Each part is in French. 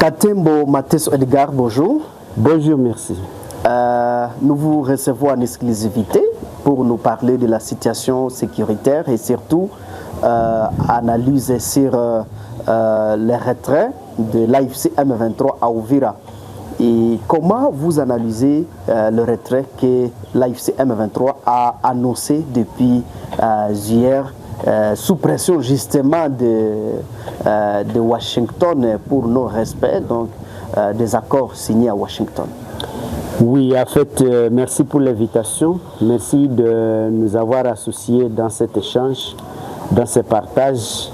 Katembo Mateso Edgar, bonjour. Bonjour, merci. Nous vous recevons en exclusivité pour nous parler de la situation sécuritaire et surtout analyser sur les retraits de l'AFC M23 à Uvira. Et comment vous analysez le retrait que l'AFC M23 a annoncé depuis hier sous pression justement de Washington pour nos respects, donc des accords signés à Washington? Oui, en fait, merci pour l'invitation. Merci de nous avoir associés dans cet échange, dans ce partage,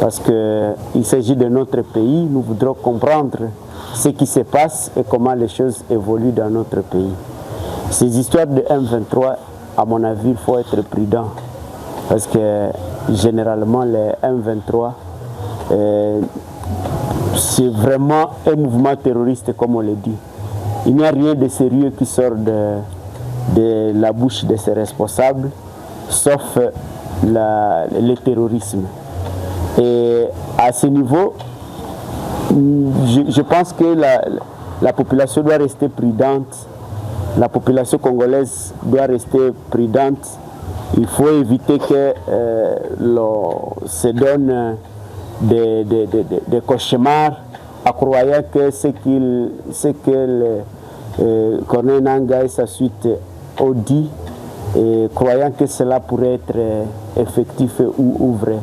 parce qu'il s'agit de notre pays. Nous voudrons comprendre ce qui se passe et comment les choses évoluent dans notre pays. Ces histoires de M23, à mon avis, il faut être prudent, parce que généralement, les M23, c'est vraiment un mouvement terroriste, comme on le dit. Il n'y a rien de sérieux qui sort de la bouche de ces responsables, sauf le terrorisme. Et à ce niveau, je pense que la population doit rester prudente, la population congolaise doit rester prudente. Il faut éviter que l'on se donne des cauchemars en croyant que ce que le colonel Nangaa et sa suite ont dit, et croyant que cela pourrait être effectif ou vrai.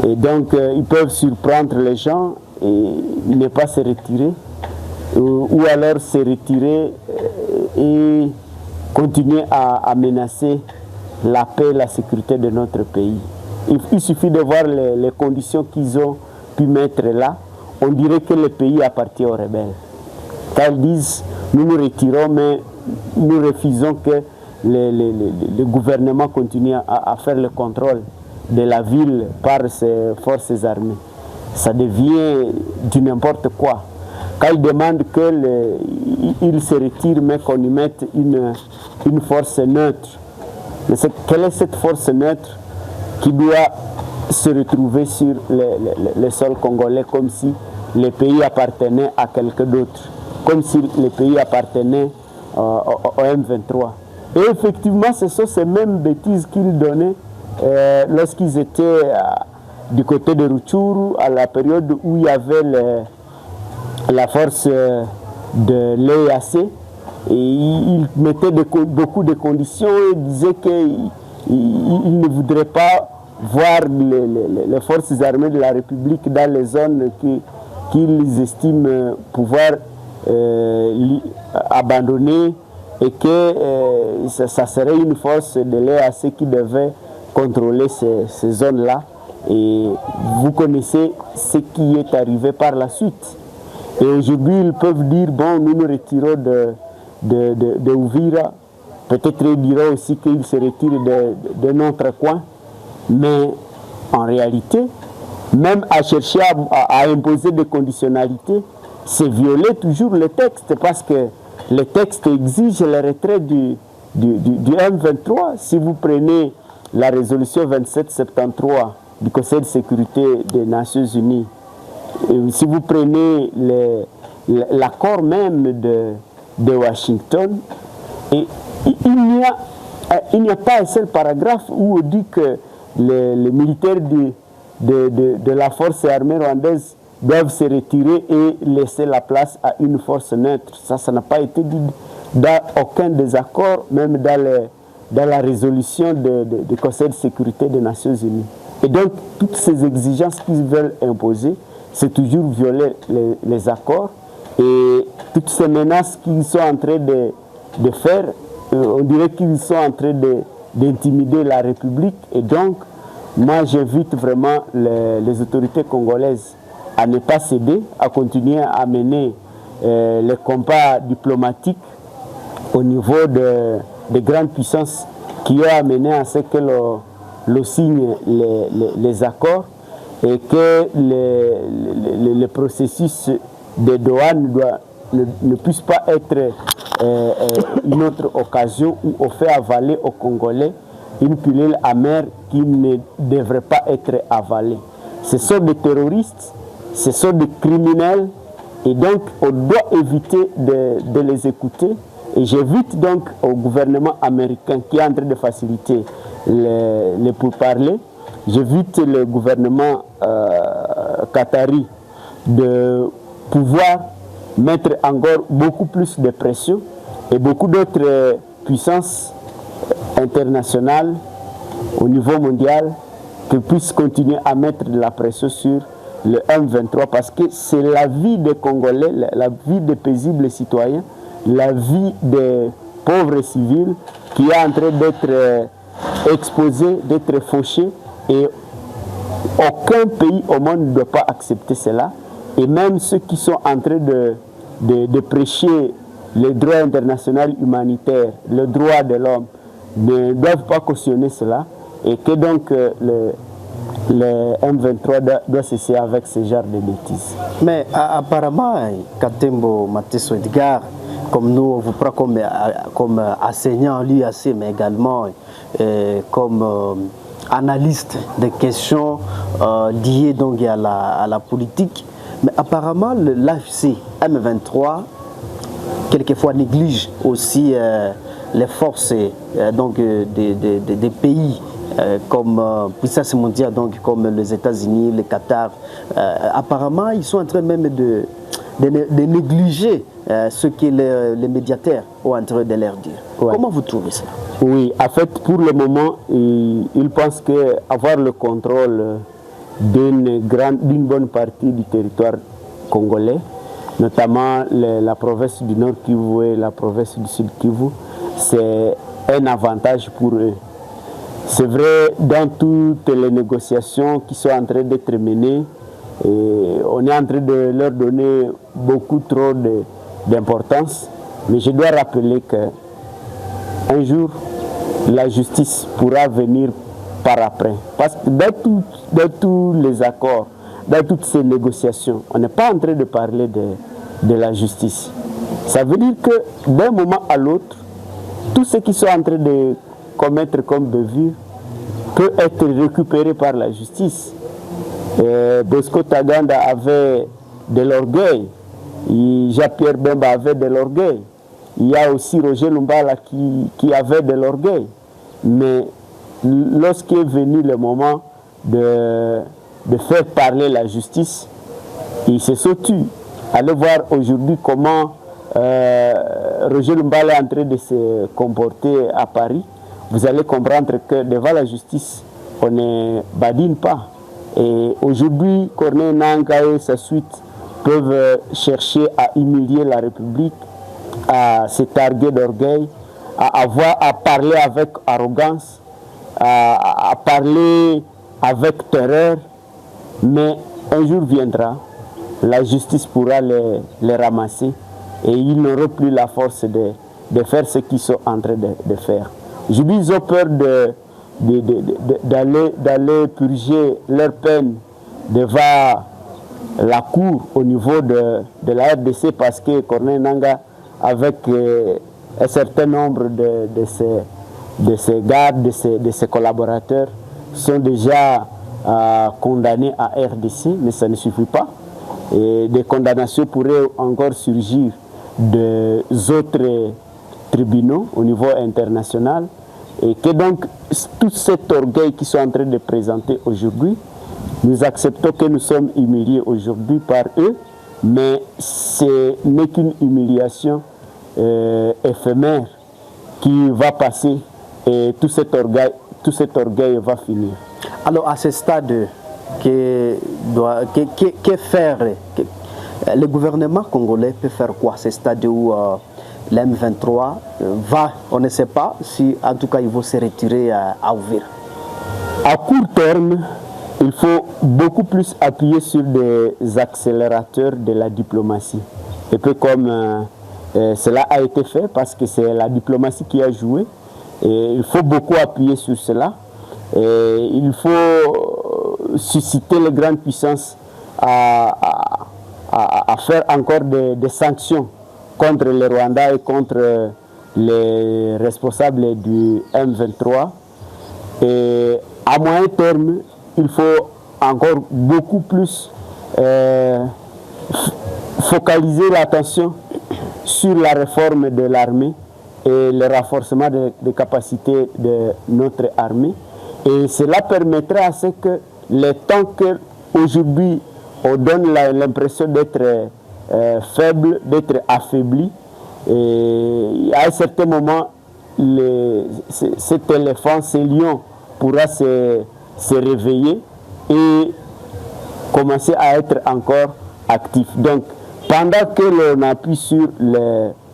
Et donc, ils peuvent surprendre les gens et ne pas se retirer, ou alors se retirer et continuer à menacer la paix et la sécurité de notre pays. Il suffit de voir les conditions qu'ils ont pu mettre là. On dirait que le pays appartient aux rebelles. Quand ils disent nous nous retirons, mais nous refusons que le gouvernement continue à faire le contrôle de la ville par ses forces armées. Ça devient du n'importe quoi. Quand ils demandent qu'ils se retirent, mais qu'on y mette une force neutre. Mais quelle est cette force neutre qui doit se retrouver sur le sol congolais comme si le pays appartenait à quelqu'un d'autre, comme si le pays appartenait au M23. Et effectivement, ce sont ces mêmes bêtises qu'ils donnaient lorsqu'ils étaient du côté de Rutshuru, à la période où il y avait la force de l'EAC. Et ils mettaient beaucoup de conditions et disaient qu'ils ne voudraient pas voir les forces armées de la République dans les zones qu'ils estiment pouvoir abandonner, et que ça serait une force de l'EAC qui devait contrôler ces zones-là. Et vous connaissez ce qui est arrivé par la suite. Et aujourd'hui, ils peuvent dire, bon, nous nous retirons de Uvira. Peut-être ils diront aussi qu'ils se retirent de notre coin. Mais en réalité, même à chercher à imposer des conditionnalités, c'est violer toujours le texte, parce que le texte exige le retrait du M23. Si vous prenez la résolution 2773 du Conseil de sécurité des Nations Unies, si vous prenez l'accord même de Washington, et il n'y a pas un seul paragraphe où on dit que les militaires de la force armée rwandaise doivent se retirer et laisser la place à une force neutre. Ça n'a pas été dit dans aucun des accords, même dans la résolution du Conseil de sécurité des Nations Unies. Et donc, toutes ces exigences qu'ils veulent imposer, c'est toujours violer les accords. Et toutes ces menaces qu'ils sont en train de faire, on dirait qu'ils sont en train d'intimider la République. Et donc, moi, j'invite vraiment les autorités congolaises à ne pas céder, à continuer à mener les combats diplomatiques au niveau des grandes puissances qui ont amené à ce que l'on signe les accords, et que le processus de douane ne puisse pas être une autre occasion où on fait avaler aux Congolais une pilule amère qui ne devrait pas être avalée. Ce sont des terroristes, ce sont des criminels Et donc, on doit éviter de les écouter. Et j'invite donc au gouvernement américain qui est en train de faciliter les pourparlers, j'invite le gouvernement qatari de pouvoir mettre encore beaucoup plus de pression et beaucoup d'autres puissances internationales au niveau mondial qui puissent continuer à mettre de la pression sur le M23 parce que c'est la vie des Congolais, la vie des paisibles citoyens, la vie des pauvres civils qui est en train d'être exposée, d'être fauchée et aucun pays au monde ne doit pas accepter cela. Et même ceux qui sont en train de prêcher les droits internationaux humanitaires, le droit de l'homme, ne doivent pas cautionner cela et que donc le M23 doit cesser avec ce genre de bêtises. Mais apparemment, Katembo Mateso Edgar, comme nous, on vous prend comme enseignant à l'UAC, mais également comme analyste des questions liées donc à la politique. Mais apparemment, l'AFC M23, quelquefois, néglige aussi les forces donc, des pays comme puissance mondiale, donc comme les États-Unis, le Qatar. Apparemment, ils sont en train même de négliger ce que les médiateurs ont en train de leur dire. Ouais. Comment vous trouvez ça? Oui, en fait, pour le moment, ils pensent qu'avoir le contrôle d'une bonne partie du territoire congolais, notamment la province du Nord Kivu et la province du Sud Kivu, c'est un avantage pour eux. C'est vrai, dans toutes les négociations qui sont en train d'être menées, on est en train de leur donner beaucoup trop d'importance, mais je dois rappeler qu'un jour, la justice pourra venir par après. Parce que dans tous les accords, dans toutes ces négociations, on n'est pas en train de parler de la justice. Ça veut dire que d'un moment à l'autre, tous ceux qui sont en train de commettre comme bavure peut être récupéré par la justice. Bosco Taganda avait de l'orgueil, Jean-Pierre Bemba avait de l'orgueil, il y a aussi Roger Lumbala qui avait de l'orgueil. Mais lorsqu'est venu le moment de faire parler la justice, il se sont tus. Allez voir aujourd'hui comment Roger Lumbala est en train de se comporter à Paris. Vous allez comprendre que devant la justice, on ne badine pas. Et aujourd'hui, Corneille Nangaa et sa suite peuvent chercher à humilier la République, à se targuer d'orgueil, à parler avec arrogance, à parler avec terreur. Mais un jour viendra, la justice pourra les ramasser et ils n'auront plus la force de faire ce qu'ils sont en train de faire. Aujourd'hui, ils ont peur d'aller purger leur peine devant la cour au niveau de la RDC parce que Corneille Nangaa, avec un certain nombre de ses gardes, de ses collaborateurs, sont déjà condamnés à RDC, mais ça ne suffit pas. Et des condamnations pourraient encore surgir des autres tribunaux au niveau international. Et que donc, tout cet orgueil qu'ils sont en train de présenter aujourd'hui, nous acceptons que nous sommes humiliés aujourd'hui par eux, mais ce n'est qu'une humiliation éphémère qui va passer et tout cet orgueil va finir. Alors, à ce stade, que faire le gouvernement congolais peut faire quoi à ce stade où l'M23 va, on ne sait pas si en tout cas il va se retirer à Uvira? À court terme, il faut beaucoup plus appuyer sur des accélérateurs de la diplomatie. Et puis comme cela a été fait parce que c'est la diplomatie qui a joué, et il faut beaucoup appuyer sur cela. Et il faut susciter les grandes puissances à faire encore des sanctions contre le Rwanda et contre les responsables du M23. Et à moyen terme, il faut encore beaucoup plus focaliser l'attention sur la réforme de l'armée et le renforcement des capacités de notre armée. Et cela permettra à ce que les temps qu'aujourd'hui on donne l'impression d'être faible, d'être affaibli, et à un certain moment, cet éléphant, ce lion pourra se réveiller et commencer à être encore actif. Donc, pendant que l'on appuie sur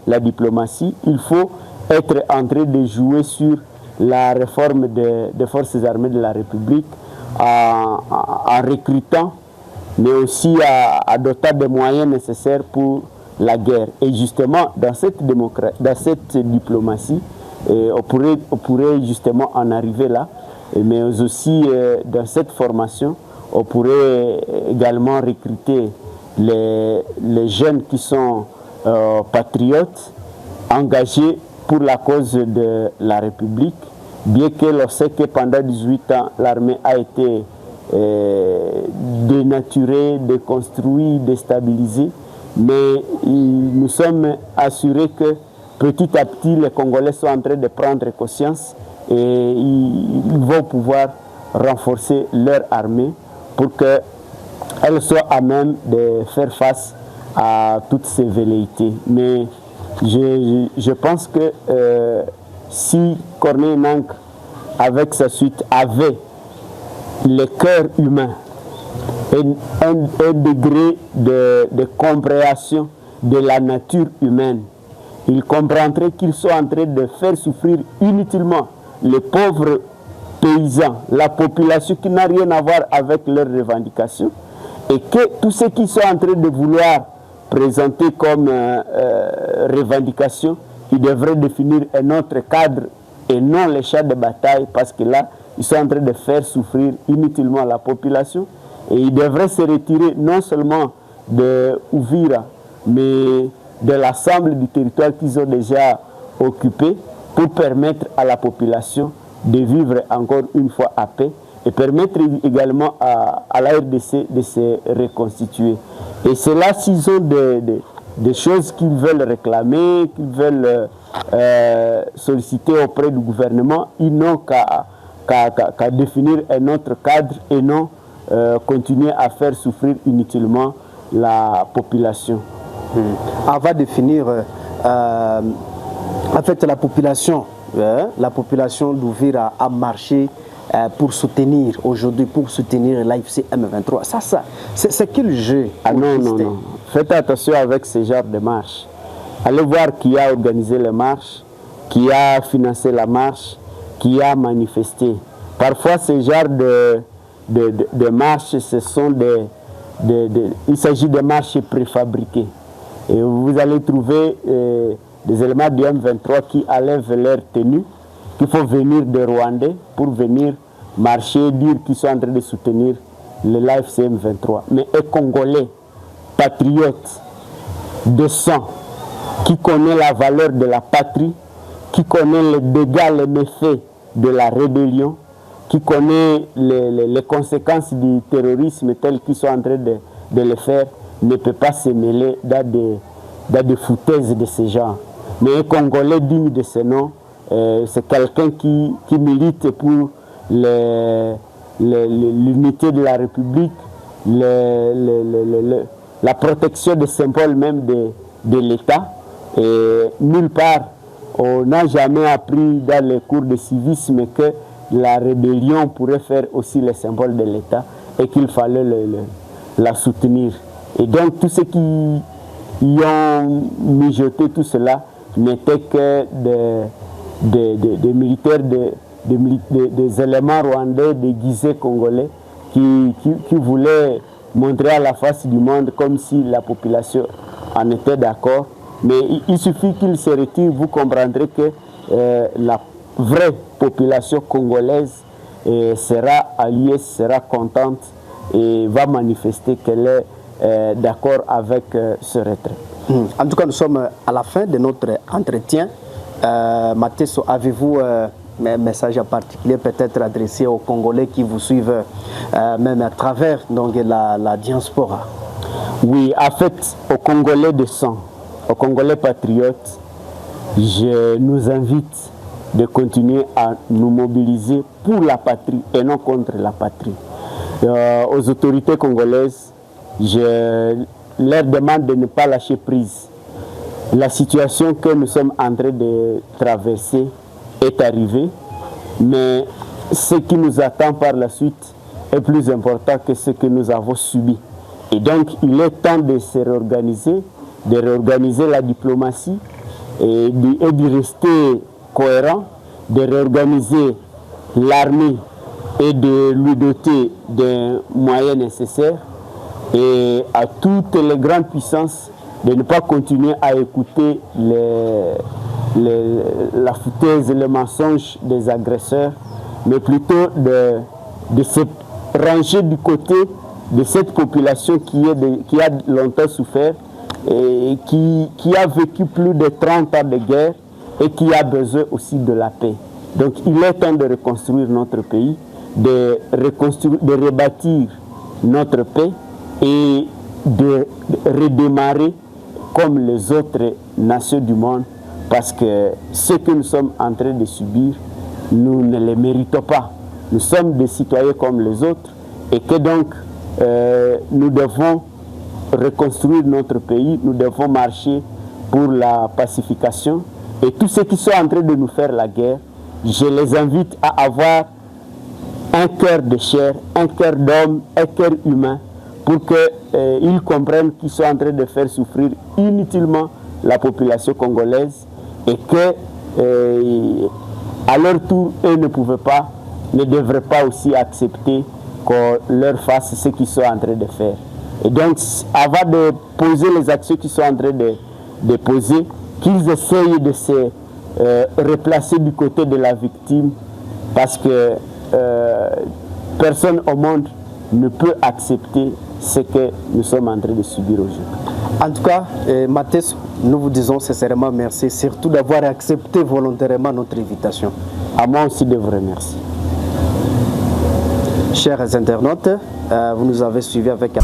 la diplomatie, il faut être en train de jouer sur la réforme des forces armées de la République en recrutant, mais aussi à doter des moyens nécessaires pour la guerre. Et justement, dans cette diplomatie, on pourrait justement en arriver là, mais aussi dans cette formation, on pourrait également recruter les jeunes qui sont patriotes, engagés pour la cause de la République, bien que l'on sait que pendant 18 ans, l'armée a été dénaturée, déconstruite, déstabilisée, mais nous sommes assurés que petit à petit, les Congolais sont en train de prendre conscience et ils vont pouvoir renforcer leur armée pour qu'elle soit à même de faire face à toutes ces velléités. Mais je pense que si Corneille Nank, avec sa suite, avait le cœur humain et un degré de compréhension de la nature humaine, il comprendrait qu'ils sont en train de faire souffrir inutilement les pauvres paysans, la population qui n'a rien à voir avec leurs revendications, et que tous ceux qui sont en train de vouloir présenter comme revendication, ils devraient définir un autre cadre et non les chars de bataille, parce que là, ils sont en train de faire souffrir inutilement la population, et ils devraient se retirer non seulement de Uvira, mais de l'ensemble du territoire qu'ils ont déjà occupé, pour permettre à la population de vivre encore une fois à paix et permettre également à la RDC de se reconstituer. Et c'est là, s'ils ont des choses qu'ils veulent réclamer, qu'ils veulent solliciter auprès du gouvernement, ils n'ont qu'à définir un autre cadre et non continuer à faire souffrir inutilement la population. On va définir en fait la population d'Uvira a marché pour soutenir aujourd'hui, pour soutenir l'AFC M23. Ça c'est quel jeu? Non. Faites attention avec ce genre de marche. Allez voir qui a organisé les marches, qui a financé la marche, qui a manifesté. Parfois, ce genre de marches, ce sont il s'agit de marches préfabriquées. Et vous allez trouver des éléments du M23 qui enlèvent leur tenue, qu'il faut venir des Rwandais pour venir marcher, dire qu'ils sont en train de soutenir le l'AFC M23. Mais un Congolais, patriote, de sang, qui connaît la valeur de la patrie, qui connaît les dégâts, les méfaits de la rébellion, qui connaît les conséquences du terrorisme tels qu'ils sont en train de le faire, ne peut pas se mêler dans des foutaises de ce genre. Mais un Congolais digne de ce nom, c'est quelqu'un qui milite pour l'unité de la République, la protection des symboles même de l'État. Et nulle part, on n'a jamais appris dans les cours de civisme que la rébellion pourrait faire aussi les symboles de l'État et qu'il fallait la soutenir. Et donc tous ceux qui y ont mijoté tout cela n'étaient que des militaires, des éléments rwandais déguisés congolais qui voulaient montrer à la face du monde comme si la population en était d'accord. Mais il suffit qu'ils se retirent, vous comprendrez que la vraie population congolaise sera alliée, sera contente et va manifester qu'elle est d'accord avec ce retrait. En tout cas, nous sommes à la fin de notre entretien. Mateso, avez-vous un message en particulier peut-être adressé aux Congolais qui vous suivent même à travers donc, la diaspora? Oui, en fait, aux Congolais de sang, aux Congolais patriotes, je nous invite de continuer à nous mobiliser pour la patrie et non contre la patrie. Aux autorités congolaises, je leur demande de ne pas lâcher prise. La situation que nous sommes en train de traverser est arrivée, mais ce qui nous attend par la suite est plus important que ce que nous avons subi. Et donc, il est temps de se réorganiser, de réorganiser la diplomatie et de rester cohérent, de réorganiser l'armée et de lui doter des moyens nécessaires, et à toutes les grandes puissances de ne pas continuer à écouter la foutaise et le mensonge des agresseurs, mais plutôt de se ranger du côté de cette population qui a longtemps souffert et qui a vécu plus de 30 ans de guerre et qui a besoin aussi de la paix. Donc il est temps de reconstruire notre pays, de rebâtir notre paix et de redémarrer comme les autres nations du monde, parce que ce que nous sommes en train de subir, nous ne les méritons pas. Nous sommes des citoyens comme les autres et que donc nous devons reconstruire notre pays, nous devons marcher pour la pacification. Et tous ceux qui sont en train de nous faire la guerre, je les invite à avoir un cœur de chair, un cœur d'homme, un cœur humain, pour qu'ils comprennent qu'ils sont en train de faire souffrir inutilement la population congolaise et que, à leur tour, eux ne devraient pas aussi accepter qu'on leur fasse ce qu'ils sont en train de faire. Et donc, avant de poser les actions qu'ils sont en train de poser, qu'ils essayent de se replacer du côté de la victime, parce que personne au monde ne peut accepter ce que nous sommes en train de subir aujourd'hui. En tout cas, Mathès, nous vous disons sincèrement merci, surtout d'avoir accepté volontairement notre invitation. À moi aussi de vous remercier. Chers internautes, vous nous avez suivis avec